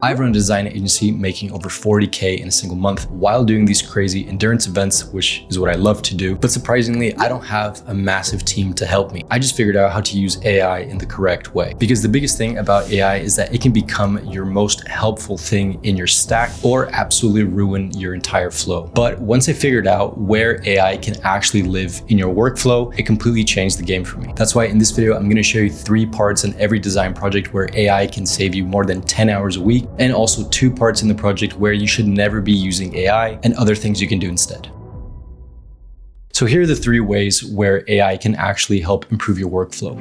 I've run a design agency making over 40K in a single month while doing these crazy endurance events, which is what I love to do. But surprisingly, I don't have a massive team to help me. I just figured out how to use AI in the correct way. Because the biggest thing about AI is that it can become your most helpful thing in your stack or absolutely ruin your entire flow. But once I figured out where AI can actually live in your workflow, it completely changed the game for me. That's why in this video, I'm going to show you 3 parts in every design project where AI can save you more than 10 hours a week, and also 2 parts in the project where you should never be using AI and other things you can do instead. So here are the 3 ways where AI can actually help improve your workflow.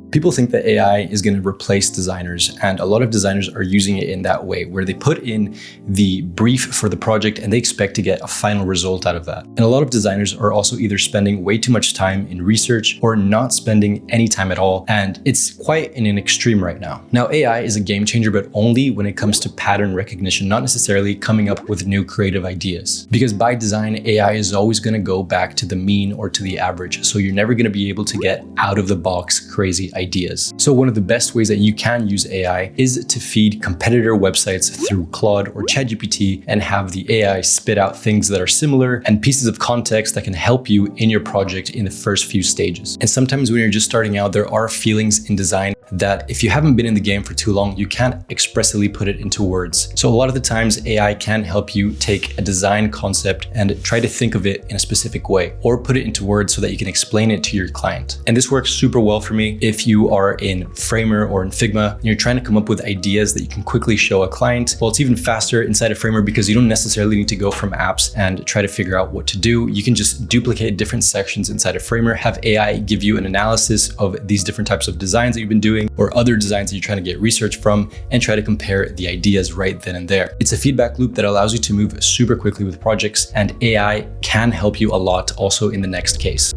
People think that AI is going to replace designers, and a lot of designers are using it in that way, where they put in the brief for the project and they expect to get a final result out of that. And a lot of designers are also either spending way too much time in research or not spending any time at all, and it's quite in an extreme right now. Now, AI is a game changer, but only when it comes to pattern recognition, not necessarily coming up with new creative ideas. Because by design, AI is always going to go back to the mean or to the average, so you're never going to be able to get out of the box crazy ideas. So one of the best ways that you can use AI is to feed competitor websites through Claude or ChatGPT and have the AI spit out things that are similar and pieces of context that can help you in your project in the first few stages. And sometimes when you're just starting out, there are feelings in design that if you haven't been in the game for too long, you can't expressly put it into words. So a lot of the times AI can help you take a design concept and try to think of it in a specific way or put it into words so that you can explain it to your client. And this works super well for me if you are in Framer or in Figma and you're trying to come up with ideas that you can quickly show a client. Well, it's even faster inside of Framer because you don't necessarily need to go from apps and try to figure out what to do. You can just duplicate different sections inside of Framer, have AI give you an analysis of these different types of designs that you've been doing or other designs that you're trying to get research from, and try to compare the ideas right then and there. It's a feedback loop that allows you to move super quickly with projects, and AI can help you a lot also in the next case.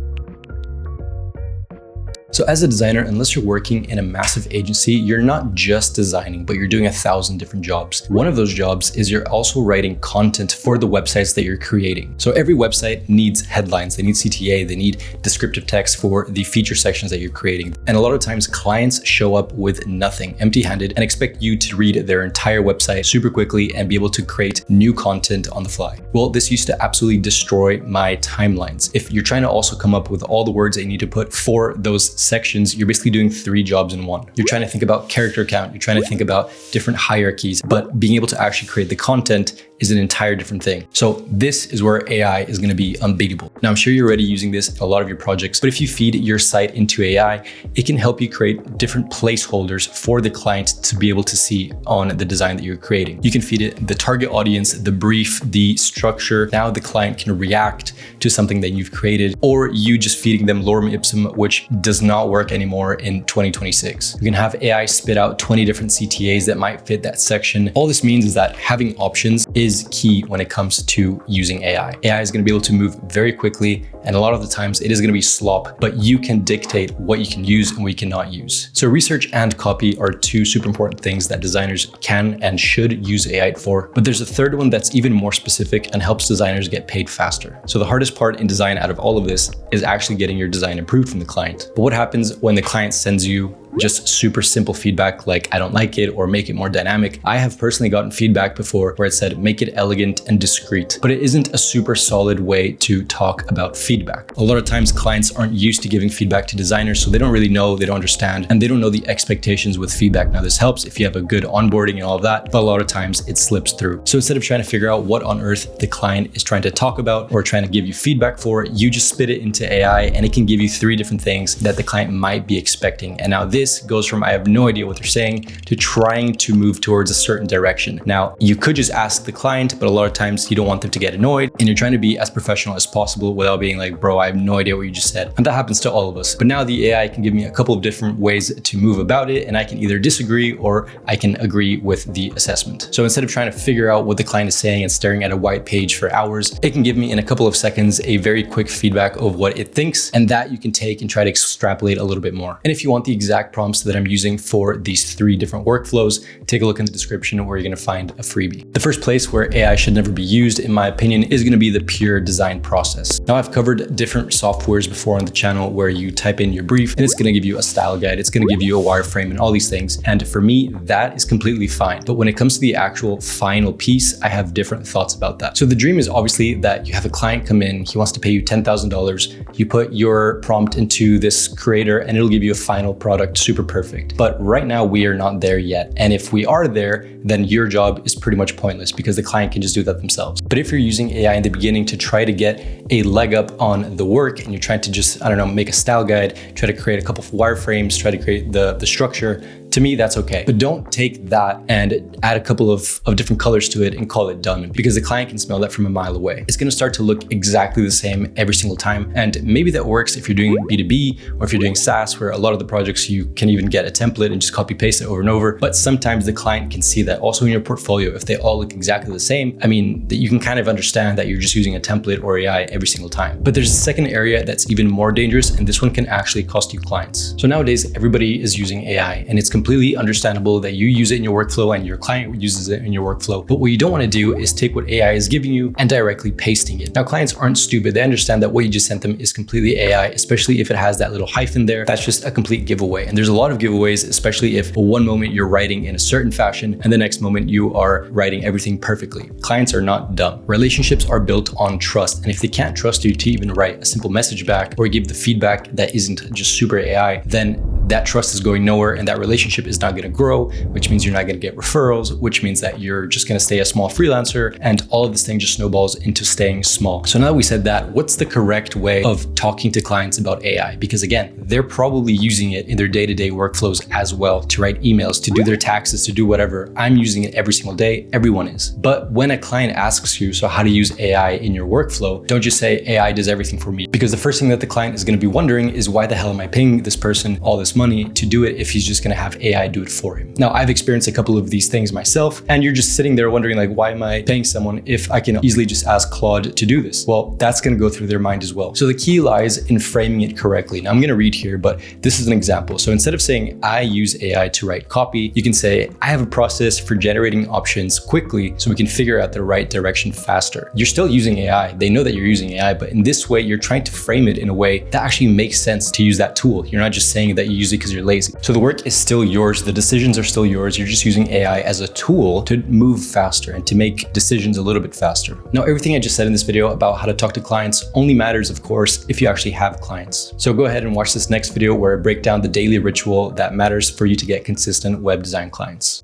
So as a designer, unless you're working in a massive agency, you're not just designing, but you're doing 1,000 different jobs. One of those jobs is you're also writing content for the websites that you're creating. So every website needs headlines, they need CTA, they need descriptive text for the feature sections that you're creating. And a lot of times clients show up with nothing, empty-handed, and expect you to read their entire website super quickly and be able to create new content on the fly. Well, this used to absolutely destroy my timelines. If you're trying to also come up with all the words that you need to put for those sections, you're basically doing 3 jobs in one. You're trying to think about character count, you're trying to think about different hierarchies, but being able to actually create the content is an entire different thing. So this is where AI is going to be unbeatable. Now, I'm sure you're already using this in a lot of your projects, but if you feed your site into AI, it can help you create different placeholders for the client to be able to see on the design that you're creating. You can feed it the target audience, the brief, the structure. Now the client can react to something that you've created, or you just feeding them lorem ipsum, which does not work anymore in 2026. You can have AI spit out 20 different CTAs that might fit that section. All this means is that having options is key when it comes to using AI. AI is going to be able to move very quickly, and a lot of the times it is going to be slop, but you can dictate what you can use and what you cannot use. So research and copy are 2 super important things that designers can and should use AI for. But there's a third one that's even more specific and helps designers get paid faster. So the hardest part in design out of all of this is actually getting your design approved from the client. But what happens when the client sends you just super simple feedback like I don't like it or make it more dynamic? I have personally gotten feedback before where it said make it elegant and discreet, but it isn't a super solid way to talk about feedback. A lot of times clients aren't used to giving feedback to designers, so they don't really know, they don't understand, and they don't know the expectations with feedback. Now this helps if you have a good onboarding and all of that, but a lot of times it slips through. So instead of trying to figure out what on earth the client is trying to talk about or trying to give you feedback for, you just spit it into AI and it can give you 3 different things that the client might be expecting. And now this goes from I have no idea what they're saying to trying to move towards a certain direction. Now, you could just ask the client, but a lot of times you don't want them to get annoyed and you're trying to be as professional as possible without being like, bro, I have no idea what you just said. And that happens to all of us. But now the AI can give me a couple of different ways to move about it, and I can either disagree or I can agree with the assessment. So instead of trying to figure out what the client is saying and staring at a white page for hours, it can give me in a couple of seconds a very quick feedback of what it thinks, and that you can take and try to extrapolate a little bit more. And if you want the exact exact prompts that I'm using for these 3 different workflows, take a look in the description where you're gonna find a freebie. The first place where AI should never be used, in my opinion, is gonna be the pure design process. Now, I've covered different softwares before on the channel where you type in your brief and it's gonna give you a style guide, it's gonna give you a wireframe and all these things. And for me, that is completely fine. But when it comes to the actual final piece, I have different thoughts about that. So the dream is obviously that you have a client come in, he wants to pay you $10,000, you put your prompt into this creator and it'll give you a final product super perfect. But right now we are not there yet. And if we are there, then your job is pretty much pointless because the client can just do that themselves. But if you're using AI in the beginning to try to get a leg up on the work and you're trying to just, I don't know, make a style guide, try to create a couple of wireframes, try to create the structure, to me, that's okay. But don't take that and add a couple of different colors to it and call it done, because the client can smell that from a mile away. It's gonna start to look exactly the same every single time. And maybe that works if you're doing B2B or if you're doing SaaS, where a lot of the projects you can even get a template and just copy paste it over and over. But sometimes the client can see that. Also in your portfolio, if they all look exactly the same, I mean, that you can kind of understand that you're just using a template or AI every single time. But there's a second area that's even more dangerous, and this one can actually cost you clients. So nowadays, everybody is using AI, and it's completely understandable that you use it in your workflow and your client uses it in your workflow. But what you don't want to do is take what AI is giving you and directly pasting it. Now, clients aren't stupid. They understand that what you just sent them is completely AI, especially if it has that little hyphen there. That's just a complete giveaway. And there's a lot of giveaways, especially if one moment you're writing in a certain fashion and the next moment you are writing everything perfectly. Clients are not dumb. Relationships are built on trust. And if they can't trust you to even write a simple message back or give the feedback that isn't just super AI, then that trust is going nowhere and that relationship is not going to grow, which means you're not going to get referrals, which means that you're just going to stay a small freelancer, and all of this thing just snowballs into staying small. So now that we said that, what's the correct way of talking to clients about AI? Because again, they're probably using it in their day-to-day workflows as well, to write emails, to do their taxes, to do whatever. I'm using it every single day. Everyone is. But when a client asks you, so how to use AI in your workflow, don't just say AI does everything for me, because the first thing that the client is going to be wondering is, why the hell am I paying this person all this money to do it if he's just going to have AI do it for him? Now, I've experienced a couple of these things myself, and you're just sitting there wondering, like, why am I paying someone if I can easily just ask Claude to do this? Well, that's going to go through their mind as well. So the key lies in framing it correctly. Now, I'm going to read here, but this is an example. So instead of saying I use AI to write copy, you can say I have a process for generating options quickly so we can figure out the right direction faster. You're still using AI. They know that you're using AI, but in this way, you're trying to frame it in a way that actually makes sense to use that tool. You're not just saying that you use it because you're lazy. So the work is still yours. The decisions are still yours. You're just using AI as a tool to move faster and to make decisions a little bit faster. Now, everything I just said in this video about how to talk to clients only matters, of course, if you actually have clients. So go ahead and watch this next video where I break down the daily ritual that matters for you to get consistent web design clients.